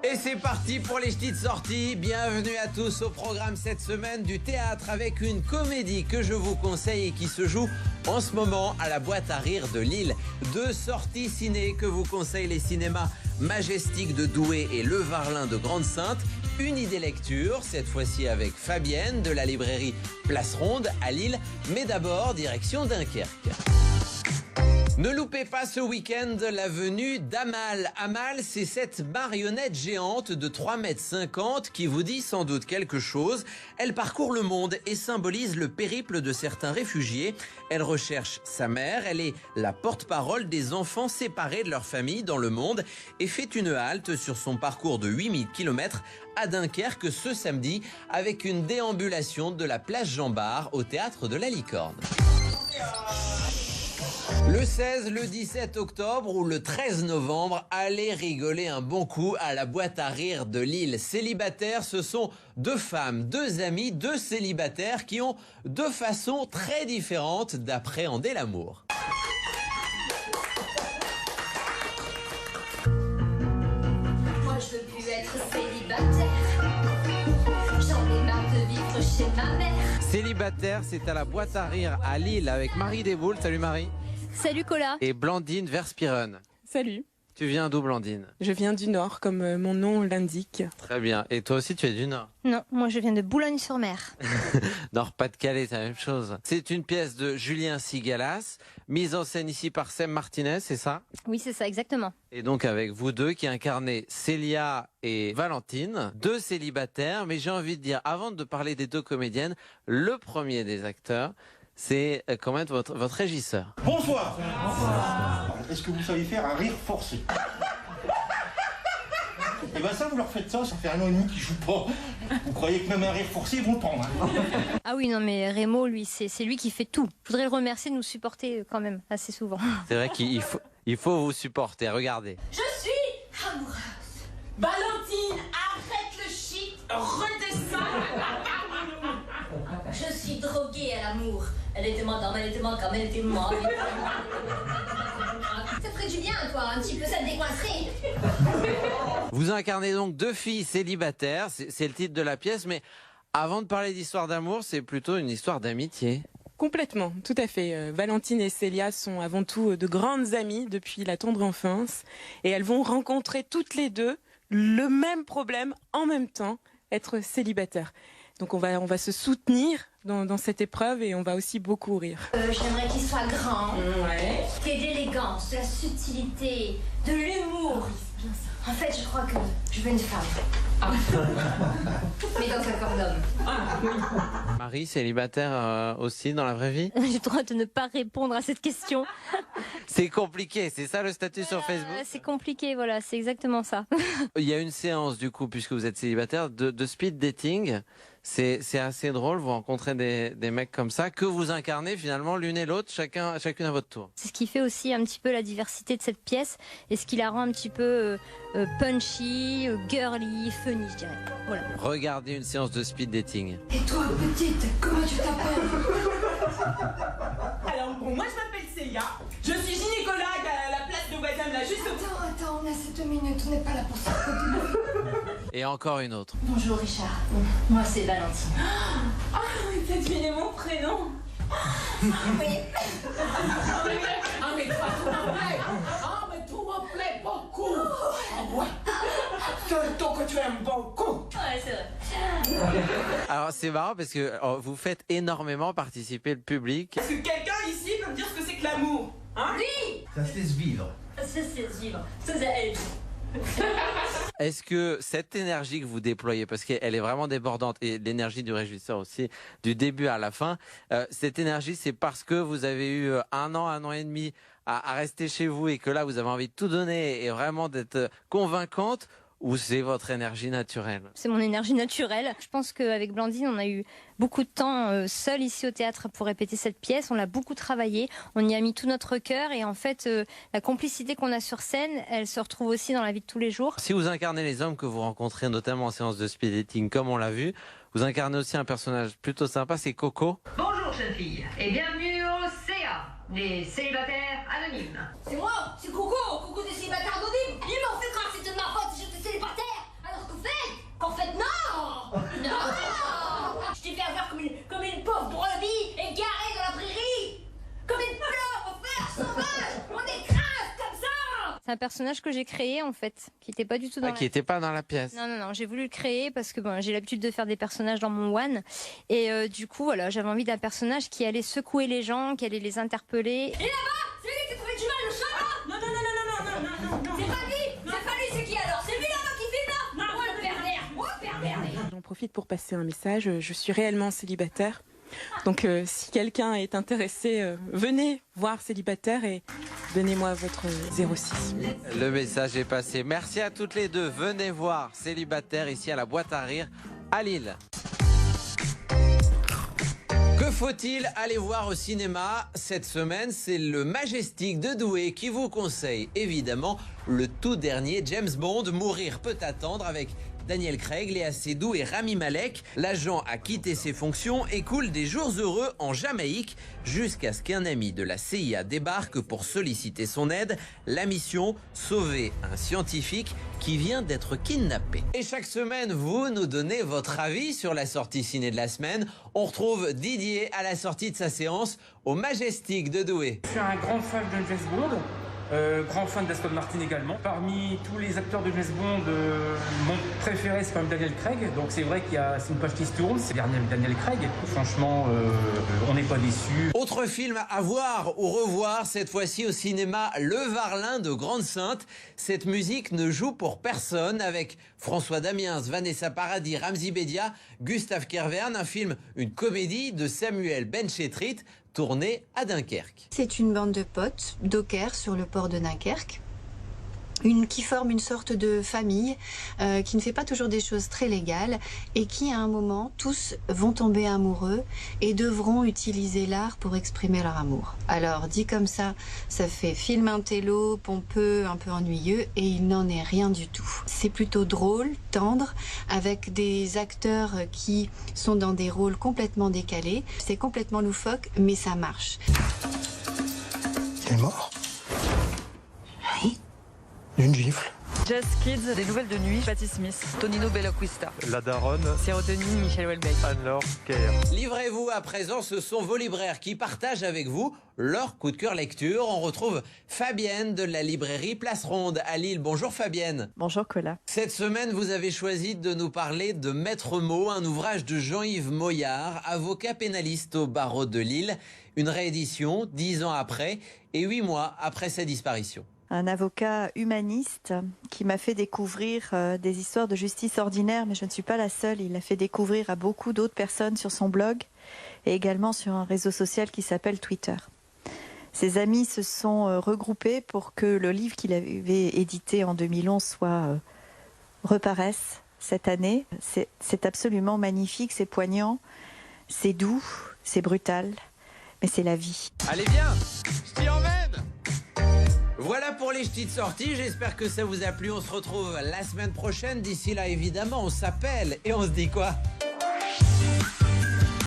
Et c'est parti pour les petites sorties. Bienvenue à tous au programme cette semaine du théâtre avec une comédie que je vous conseille et qui se joue en ce moment à la boîte à rire de Lille. 2 sorties ciné que vous conseillent les cinémas Majestic de Douai et Le Varlin de Grande-Synthe. Une idée lecture, cette fois-ci avec Fabienne de la librairie Place Ronde à Lille. Mais d'abord, direction Dunkerque. Ne loupez pas ce week-end la venue d'Amal. Amal, c'est cette marionnette géante de 3,50 m qui vous dit sans doute quelque chose. Elle parcourt le monde et symbolise le périple de certains réfugiés. Elle recherche sa mère, elle est la porte-parole des enfants séparés de leur famille dans le monde et fait une halte sur son parcours de 8000 km à Dunkerque ce samedi avec une déambulation de la place Jean-Bart au théâtre de la Licorne. Le 16, le 17 octobre ou le 13 novembre, allez rigoler un bon coup à la boîte à rire de Lille. Célibataires, ce sont 2 femmes, 2 amies, 2 célibataires qui ont 2 façons très différentes d'appréhender l'amour. Moi je veux plus être célibataire. J'en ai marre de vivre chez ma mère. Célibataire, c'est à la boîte à rire à Lille avec Marie Desboules. Salut Marie. Salut Cola. Et Blandine Verspieren. Salut. Tu viens d'où Blandine? Je viens du Nord, comme mon nom l'indique. Très bien. Et toi aussi tu es du Nord? Non, moi je viens de Boulogne-sur-Mer. Nord-Pas-de-Calais, c'est la même chose. C'est une pièce de Julien Sigalas, mise en scène ici par Sem Martinez, c'est ça? Oui, c'est ça, exactement. Et donc avec vous deux qui incarnez Célia et Valentine, 2 célibataires, mais j'ai envie de dire, avant de parler des 2 comédiennes, le premier des acteurs, c'est quand même votre régisseur. Bonsoir. Bonsoir. Est-ce que vous savez faire un rire forcé? Et ben ça, vous leur faites ça fait 1 an et demi qu'ils jouent pas. Vous croyez que même un rire forcé, ils vont le prendre, hein? Ah oui, non mais Rémo, lui, c'est lui qui fait tout. Je voudrais le remercier de nous supporter quand même assez souvent. C'est vrai qu'il faut vous supporter, regardez. Je suis amoureuse. Valentine, arrête le shit, redescends. Je suis droguée à l'amour. Elle était madame, elle était madame, elle était moi. Ça ferait du bien, toi, un petit peu, ça te décoincerait. Vous incarnez donc 2 filles célibataires, c'est le titre de la pièce, mais avant de parler d'histoire d'amour, c'est plutôt une histoire d'amitié. Complètement, tout à fait. Valentine et Célia sont avant tout de grandes amies depuis la tendre enfance. Et elles vont rencontrer toutes les 2 le même problème en même temps, être célibataires. Donc on va se soutenir dans cette épreuve et on va aussi beaucoup rire. J'aimerais qu'il soit grand, Ouais. qu'il y ait de l'élégance, de la subtilité, de l'humour. En fait, je crois que je veux une femme. Mais dans un corps d'homme. Marie, célibataire aussi dans la vraie vie? J'ai le droit de ne pas répondre à cette question. C'est compliqué, c'est ça le statut sur Facebook? C'est compliqué, voilà, c'est exactement ça. Il y a une séance du coup, puisque vous êtes célibataire, de speed dating. C'est assez drôle, vous rencontrez des mecs comme ça, que vous incarnez finalement l'une et l'autre, chacune à votre tour. C'est ce qui fait aussi un petit peu la diversité de cette pièce et ce qui la rend un petit peu punchy, girly, funny, je dirais. Voilà. Regardez une séance de speed dating. Et toi, petite, comment tu t'appelles? Alors bon, moi je m'appelle Célia, je suis gynécologue à la place de Wazam là, juste au... Attends, on a 7 minutes, on n'est pas là pour ça. Et encore une autre. Bonjour Richard, moi c'est Valentine. Ah, mais t'as deviné mon prénom. Oui. Ah mais toi, tu m'appelles. Ah mais tu m'appelles beaucoup. Ah ouais. Surtout que tu aimes beaucoup. Ouais, c'est vrai. Alors c'est marrant parce que vous faites énormément participer le public. Est-ce que quelqu'un ici peut me dire ce que c'est que l'amour? Hein? Oui. Ça se laisse vivre. Ça c'est vivre, ça aide. Est-ce que cette énergie que vous déployez, parce qu'elle est vraiment débordante, et l'énergie du régisseur aussi, du début à la fin, cette énergie, c'est parce que vous avez eu 1 an et demi à rester chez vous et que là, vous avez envie de tout donner et vraiment d'être convaincante, ou c'est votre énergie naturelle? C'est mon énergie naturelle. Je pense qu'avec Blandine, on a eu beaucoup de temps seul ici au théâtre pour répéter cette pièce. On l'a beaucoup travaillé, on y a mis tout notre cœur et en fait, la complicité qu'on a sur scène, elle se retrouve aussi dans la vie de tous les jours. Si vous incarnez les hommes que vous rencontrez, notamment en séance de speed dating, comme on l'a vu, vous incarnez aussi un personnage plutôt sympa, c'est Coco. Bonjour jeune fille et bienvenue au CA, les célibataires anonymes. C'est moi, c'est Coco des célibataires anonymes. Il m'en fait grave, c'est de ma faute si j'étais célibataire. C'est un personnage que j'ai créé en fait, qui n'était pas du tout dans Qui n'était pas dans la pièce. Non, j'ai voulu le créer parce que j'ai l'habitude de faire des personnages dans mon one. Et du coup, voilà, j'avais envie d'un personnage qui allait secouer les gens, qui allait les interpeller. Et là-bas, c'est lui qui trouvé du mal, le chat là. Non. C'est pas lui, c'est qui alors? C'est lui là-bas qui filme là. Non, le pervers. J'en profite pour passer un message. Je suis réellement célibataire. Donc si quelqu'un est intéressé, venez voir Célibataire et donnez-moi votre 06. Le message est passé. Merci à toutes les deux. Venez voir Célibataire ici à la Boîte à Rire à Lille. Que faut-il aller voir au cinéma cette semaine? C'est le Majestic de Douai qui vous conseille évidemment le tout dernier James Bond, Mourir peut attendre, avec Daniel Craig, Léa Seydoux et Rami Malek. L'agent a quitté ses fonctions et coule des jours heureux en Jamaïque jusqu'à ce qu'un ami de la CIA débarque pour solliciter son aide. La mission, sauver un scientifique qui vient d'être kidnappé. Et chaque semaine, vous nous donnez votre avis sur la sortie ciné de la semaine. On retrouve Didier à la sortie de sa séance au Majestic de Douai. Je suis un grand fan de James Bond. Grand fan d'Aston Martin également. Parmi tous les acteurs de James Bond, mon préféré c'est quand même Daniel Craig. Donc c'est vrai c'est une page qui se tourne, c'est Daniel Craig. Franchement, on n'est pas déçus. Autre film à voir ou revoir, cette fois-ci au cinéma Le Varlin de Grande-Synthe. Cette musique ne joue pour personne, avec François Damiens, Vanessa Paradis, Ramzy Bedia, Gustave Kervern. Un film, une comédie de Samuel Benchetrit, tourné à Dunkerque. C'est une bande de potes, dockers sur le port de Dunkerque, qui forme une sorte de famille qui ne fait pas toujours des choses très légales et qui, à un moment, tous vont tomber amoureux et devront utiliser l'art pour exprimer leur amour. Alors, dit comme ça fait film intello, pompeux, un peu ennuyeux, et il n'en est rien du tout. C'est plutôt drôle, tendre, avec des acteurs qui sont dans des rôles complètement décalés. C'est complètement loufoque, mais ça marche. Il est mort? Oui. D'une gifle. Jazz Kids, des nouvelles de nuit, Patti Smith, Tonino Bellaquista. La Daronne, Sérotonine, Michel Houellebecq. Anne-Laure Kerr. Livrez-vous à présent, ce sont vos libraires qui partagent avec vous leur coup de cœur lecture. On retrouve Fabienne de la librairie Place Ronde à Lille. Bonjour Fabienne. Bonjour Cola. Cette semaine, vous avez choisi de nous parler de Maître Mot, un ouvrage de Jean-Yves Moyard, avocat pénaliste au barreau de Lille. Une réédition 10 ans après et 8 mois après sa disparition. Un avocat humaniste qui m'a fait découvrir des histoires de justice ordinaire, mais je ne suis pas la seule. Il l'a fait découvrir à beaucoup d'autres personnes sur son blog et également sur un réseau social qui s'appelle Twitter. Ses amis se sont regroupés pour que le livre qu'il avait édité en 2011 reparaisse cette année. C'est absolument magnifique, c'est poignant, c'est doux, c'est brutal, mais c'est la vie. Allez viens, je t'y emmène. Voilà pour les petites sorties, j'espère que ça vous a plu. On se retrouve la semaine prochaine. D'ici là, évidemment, on s'appelle et on se dit quoi ?